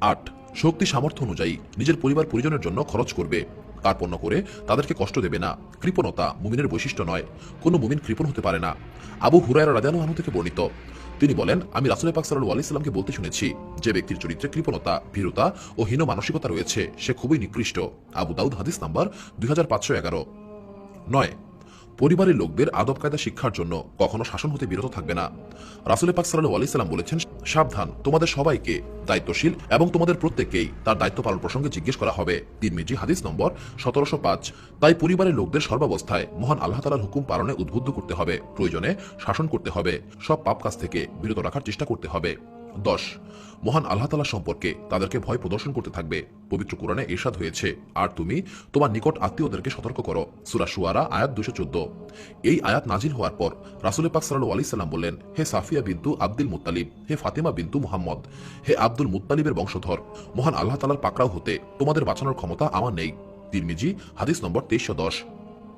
8 শক্তি সামর্থ্য অনুযায়ী নিজের পরিবার পরিজনের জন্য খরচ করবে, কার্পণ্য করে তাদেরকে কষ্ট দেবে না। কৃপণতা মুমিনের বৈশিষ্ট্য নয়, কোনো মুমিন কৃপণ হতে পারে না। আবু হুরায়রা রাদিয়াল্লাহু আনহু থেকে বর্ণিত, তিনি বলেন, আমি রাসূল পাক সাল্লাল্লাহু আলাইহি সাল্লামকে বলতে শুনেছি, যে ব্যক্তির চরিত্রে কৃপণতা, ভীরুতা ও হীন মানসিকতা রয়েছে সে খুবই নিকৃষ্ট। আবু দাউদ হাদিস নাম্বার 2511। 9 পরিবারের লোকদের আদব কায়দা শিক্ষার জন্য কখনো শাসন হতে বিরত থাকবে না। রাসূল পাক সাল্লাল্লাহু আলাইহি সাল্লাম বলেছেন, সাবধান, তোমাদের সবাইকে দায়িত্বশীল এবং তোমাদের প্রত্যেককেই তার দায়িত্ব পালন প্রসঙ্গে জিজ্ঞেস করা হবে। তিরমিজি হাদিস নম্বর 1705। তাই পরিবারের লোকদের সর্বাবস্থায় মহান আল্লাহ তাআলার হুকুম পালনে উদ্বুদ্ধ করতে হবে, প্রয়োজনে শাসন করতে হবে, সব পাপ কাজ থেকে বিরত রাখার চেষ্টা করতে হবে। 10 মহান আল্লাহ তাআলা সম্পর্কে তাদেরকে ভয় প্রদর্শন করতে থাকবে। পবিত্র কোরআনে ইরশাদ হয়েছে, আর তুমি তোমার নিকট আত্মীয়দেরকে সতর্ক করো। সূরা শুআরা আয়াত 214। এই আয়াত নাজিল হওয়ার পর রাসূল পাক সাল্লাল্লাহু আলাইহি সাল্লাম বললেন, হে সাফিয়া বিনতু আব্দুল মুত্তালিব, হে ফাতিমা বিনতু মুহাম্মদ, হে আব্দুল মুত্তালিবের বংশধর, মহান আল্লাহ তাআলার পাকড়াও হতে তোমাদের বাঁচানোর ক্ষমতা আমার নেই। তিরমিজি হাদিস নম্বর 2310।